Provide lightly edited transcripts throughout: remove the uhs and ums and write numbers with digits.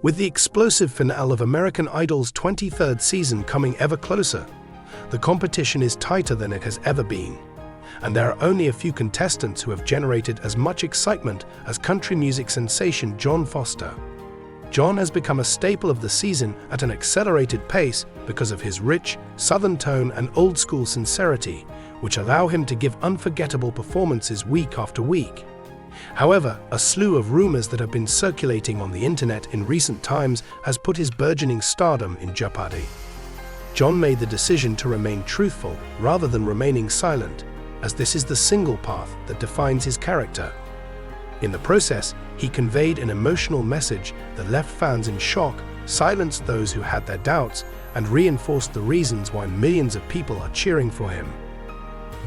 With the explosive finale of American Idol's 23rd season coming ever closer, the competition is tighter than it has ever been, and there are only a few contestants who have generated as much excitement as country music sensation John Foster. John has become a staple of the season at an accelerated pace because of his rich, southern tone and old-school sincerity, which allow him to give unforgettable performances week after week. However, a slew of rumors that have been circulating on the internet in recent times has put his burgeoning stardom in jeopardy. John made the decision to remain truthful rather than remaining silent, as this is the single path that defines his character. In the process, he conveyed an emotional message that left fans in shock, silenced those who had their doubts, and reinforced the reasons why millions of people are cheering for him.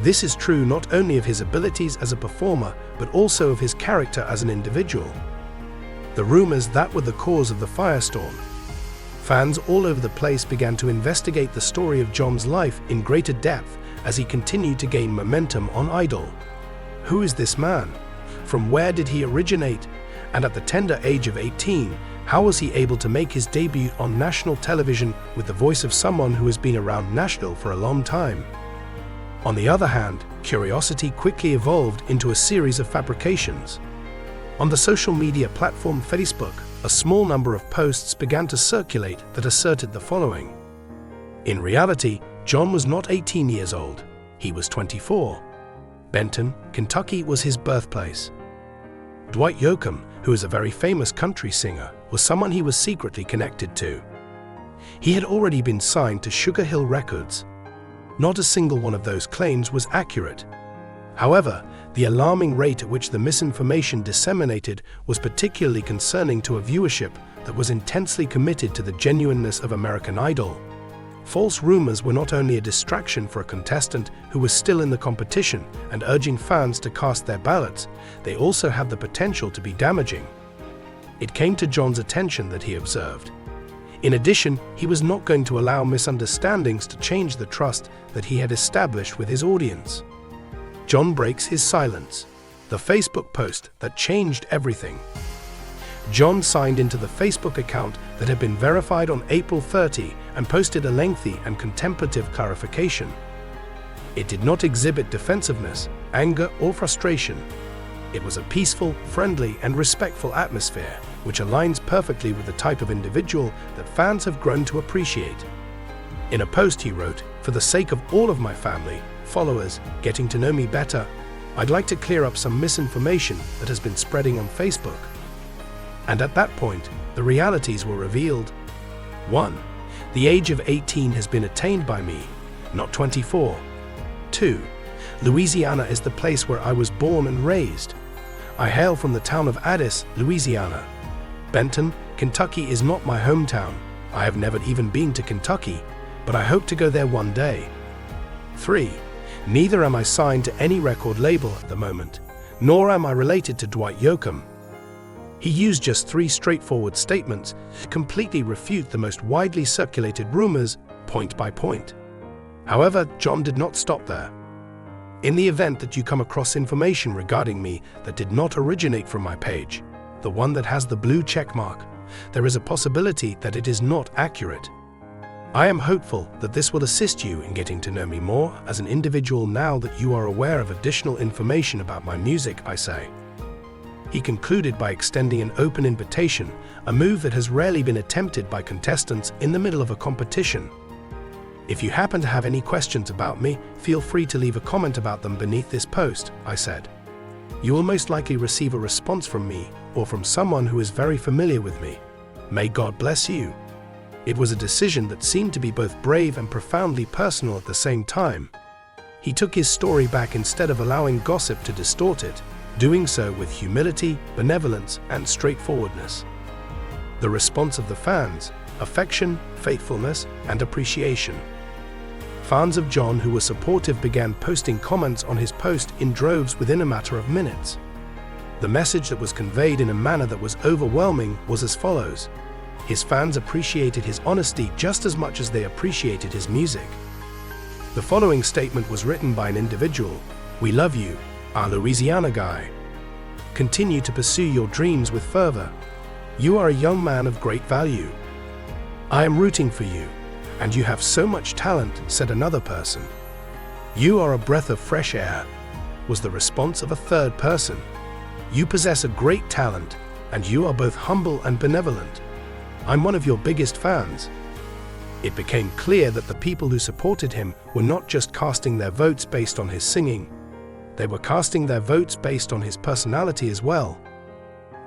This is true not only of his abilities as a performer, but also of his character as an individual. The rumors that were the cause of the firestorm. Fans all over the place began to investigate the story of John's life in greater depth as he continued to gain momentum on Idol. Who is this man? From where did he originate? And at the tender age of 18, how was he able to make his debut on national television with the voice of someone who has been around Nashville for a long time? On the other hand, curiosity quickly evolved into a series of fabrications. On the social media platform Facebook, a small number of posts began to circulate that asserted the following. In reality, John was not 18 years old. He was 24. Benton, Kentucky was his birthplace. Dwight Yoakam, who is a very famous country singer, was someone he was secretly connected to. He had already been signed to Sugar Hill Records. Not a single one of those claims was accurate. However, the alarming rate at which the misinformation disseminated was particularly concerning to a viewership that was intensely committed to the genuineness of American Idol. False rumors were not only a distraction for a contestant who was still in the competition and urging fans to cast their ballots, they also had the potential to be damaging. It came to John's attention that he observed. In addition, he was not going to allow misunderstandings to change the trust that he had established with his audience. John breaks his silence. The Facebook post that changed everything. John signed into the Facebook account that had been verified on April 30 and posted a lengthy and contemplative clarification. It did not exhibit defensiveness, anger, or frustration. It was a peaceful, friendly, and respectful atmosphere, which aligns perfectly with the type of individual that fans have grown to appreciate. In a post he wrote, "For the sake of all of my family, followers, getting to know me better, I'd like to clear up some misinformation that has been spreading on Facebook." And at that point, the realities were revealed. 1. The age of 18 has been attained by me, not 24. 2. Louisiana is the place where I was born and raised. I hail from the town of Addis, Louisiana. Benton, Kentucky is not my hometown. I have never even been to Kentucky, but I hope to go there one day. 3. Neither am I signed to any record label at the moment, nor am I related to Dwight Yoakam. He used just 3 straightforward statements to completely refute the most widely circulated rumors, point by point. However, John did not stop there. In the event that you come across information regarding me that did not originate from my page, the one that has the blue check mark, there is a possibility that it is not accurate. I am hopeful that this will assist you in getting to know me more as an individual now that you are aware of additional information about my music, I say. He concluded by extending an open invitation, a move that has rarely been attempted by contestants in the middle of a competition. If you happen to have any questions about me, feel free to leave a comment about them beneath this post, I said. You will most likely receive a response from me or from someone who is very familiar with me. May God bless you. It was a decision that seemed to be both brave and profoundly personal at the same time. He took his story back instead of allowing gossip to distort it, doing so with humility, benevolence, and straightforwardness. The response of the fans: affection, faithfulness, and appreciation. Fans of John who were supportive began posting comments on his post in droves within a matter of minutes. The message that was conveyed in a manner that was overwhelming was as follows. His fans appreciated his honesty just as much as they appreciated his music. The following statement was written by an individual: "We love you, our Louisiana guy. Continue to pursue your dreams with fervor. You are a young man of great value. I am rooting for you, and you have so much talent," said another person. "You are a breath of fresh air," was the response of a third person. "You possess a great talent, and you are both humble and benevolent. I'm one of your biggest fans." It became clear that the people who supported him were not just casting their votes based on his singing, they were casting their votes based on his personality as well.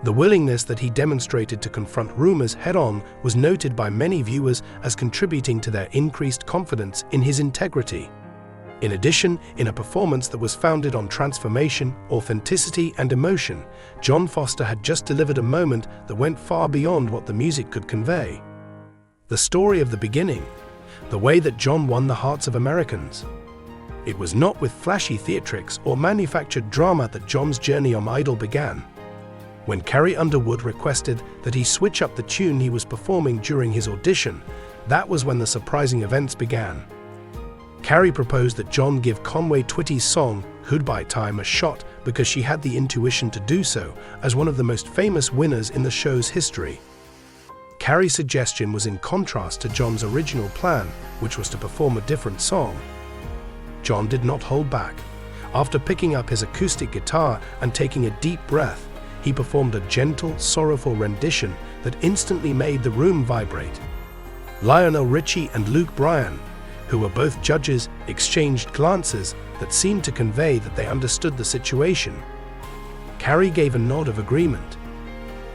The willingness that he demonstrated to confront rumors head-on was noted by many viewers as contributing to their increased confidence in his integrity. In addition, in a performance that was founded on transformation, authenticity, and emotion, John Foster had just delivered a moment that went far beyond what the music could convey. The story of the beginning, the way that John won the hearts of Americans. It was not with flashy theatrics or manufactured drama that John's journey on Idol began. When Carrie Underwood requested that he switch up the tune he was performing during his audition, that was when the surprising events began. Carrie proposed that John give Conway Twitty's song, Goodbye Time, a shot because she had the intuition to do so as one of the most famous winners in the show's history. Carrie's suggestion was in contrast to John's original plan, which was to perform a different song. John did not hold back. After picking up his acoustic guitar and taking a deep breath, he performed a gentle, sorrowful rendition that instantly made the room vibrate. Lionel Richie and Luke Bryan, who were both judges, exchanged glances that seemed to convey that they understood the situation. Carrie gave a nod of agreement.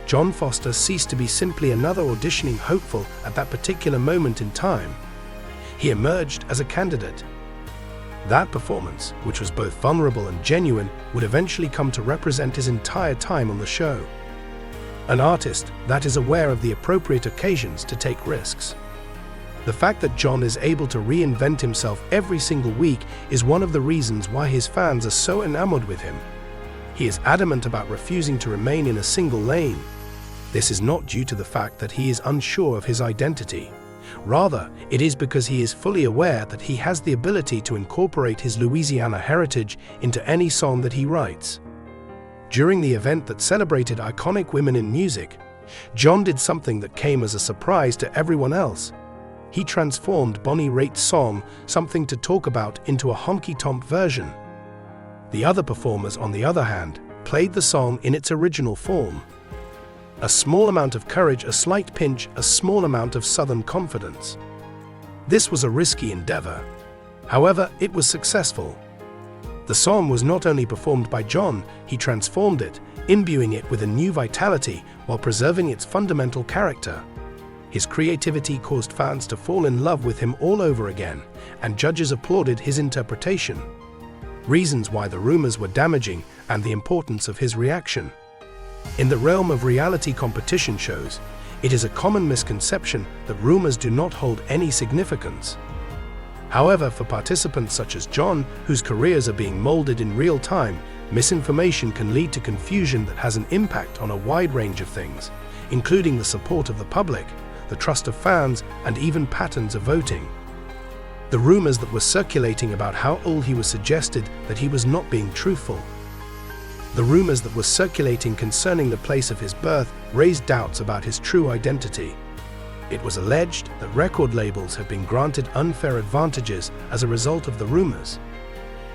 John Foster ceased to be simply another auditioning hopeful at that particular moment in time. He emerged as a candidate. That performance, which was both vulnerable and genuine, would eventually come to represent his entire time on the show. An artist that is aware of the appropriate occasions to take risks. The fact that John is able to reinvent himself every single week is one of the reasons why his fans are so enamored with him. He is adamant about refusing to remain in a single lane. This is not due to the fact that he is unsure of his identity. Rather, it is because he is fully aware that he has the ability to incorporate his Louisiana heritage into any song that he writes. During the event that celebrated iconic women in music, John did something that came as a surprise to everyone else. He transformed Bonnie Raitt's song, Something to Talk About, into a honky-tonk version. The other performers, on the other hand, played the song in its original form. A small amount of courage, a slight pinch, a small amount of Southern confidence. This was a risky endeavor. However, it was successful. The song was not only performed by John, he transformed it, imbuing it with a new vitality while preserving its fundamental character. His creativity caused fans to fall in love with him all over again, and judges applauded his interpretation. Reasons why the rumors were damaging and the importance of his reaction. In the realm of reality competition shows, it is a common misconception that rumors do not hold any significance. However, for participants such as John, whose careers are being molded in real time, misinformation can lead to confusion that has an impact on a wide range of things, including the support of the public, the trust of fans, and even patterns of voting. The rumors that were circulating about how old he was suggested that he was not being truthful. The rumors that were circulating concerning the place of his birth raised doubts about his true identity. It was alleged that record labels have been granted unfair advantages as a result of the rumors.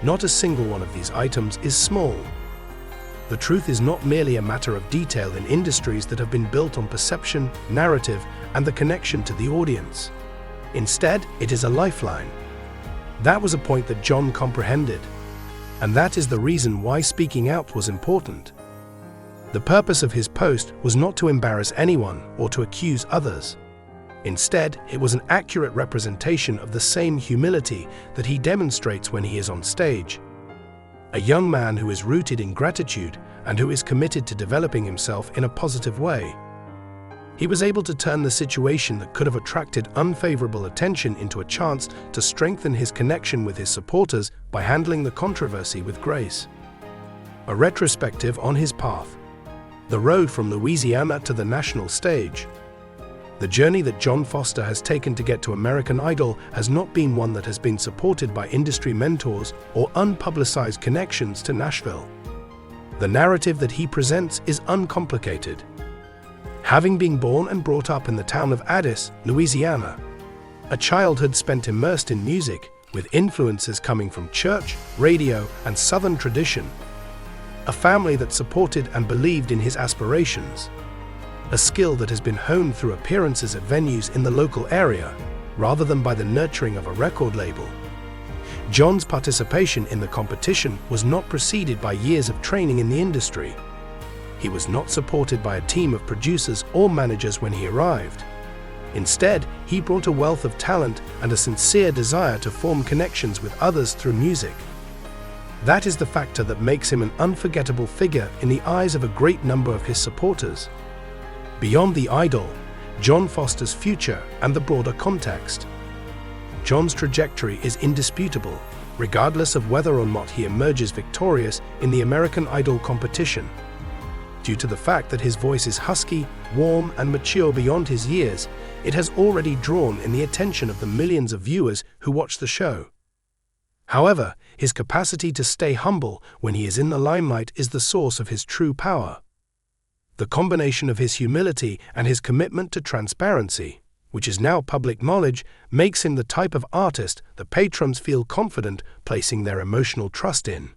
Not a single one of these items is small. The truth is not merely a matter of detail in industries that have been built on perception, narrative, and the connection to the audience. Instead, it is a lifeline. That was a point that John comprehended. And that is the reason why speaking out was important. The purpose of his post was not to embarrass anyone or to accuse others. Instead, it was an accurate representation of the same humility that he demonstrates when he is on stage. A young man who is rooted in gratitude and who is committed to developing himself in a positive way. He was able to turn the situation that could have attracted unfavorable attention into a chance to strengthen his connection with his supporters by handling the controversy with grace. A retrospective on his path. The road from Louisiana to the national stage. The journey that John Foster has taken to get to American Idol has not been one that has been supported by industry mentors or unpublicized connections to Nashville. The narrative that he presents is uncomplicated. Having been born and brought up in the town of Addis, Louisiana, a childhood spent immersed in music, with influences coming from church, radio, and Southern tradition, a family that supported and believed in his aspirations, a skill that has been honed through appearances at venues in the local area, rather than by the nurturing of a record label. John's participation in the competition was not preceded by years of training in the industry. He was not supported by a team of producers or managers when he arrived. Instead, he brought a wealth of talent and a sincere desire to form connections with others through music. That is the factor that makes him an unforgettable figure in the eyes of a great number of his supporters. Beyond the idol, John Foster's future and the broader context. John's trajectory is indisputable, regardless of whether or not he emerges victorious in the American Idol competition. Due to the fact that his voice is husky, warm, and mature beyond his years, it has already drawn in the attention of the millions of viewers who watch the show. However, his capacity to stay humble when he is in the limelight is the source of his true power. The combination of his humility and his commitment to transparency, which is now public knowledge, makes him the type of artist that patrons feel confident placing their emotional trust in.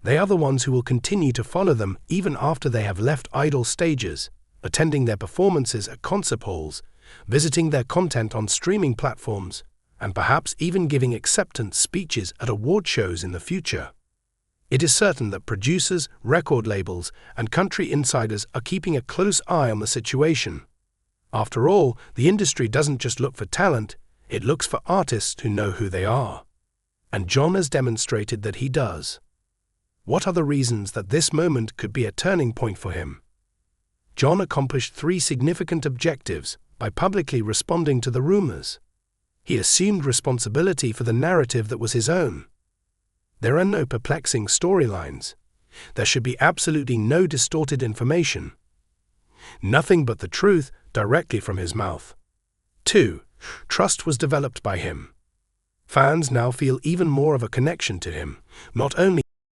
They are the ones who will continue to follow them even after they have left idol stages, attending their performances at concert halls, visiting their content on streaming platforms, and perhaps even giving acceptance speeches at award shows in the future. It is certain that producers, record labels, and country insiders are keeping a close eye on the situation. After all, the industry doesn't just look for talent, it looks for artists who know who they are. And John has demonstrated that he does. What are the reasons that this moment could be a turning point for him? John accomplished 3 significant objectives by publicly responding to the rumors. He assumed responsibility for the narrative that was his own. There are no perplexing storylines. There should be absolutely no distorted information. Nothing but the truth directly from his mouth. 2. Trust was developed by him. Fans now feel even more of a connection to him, not only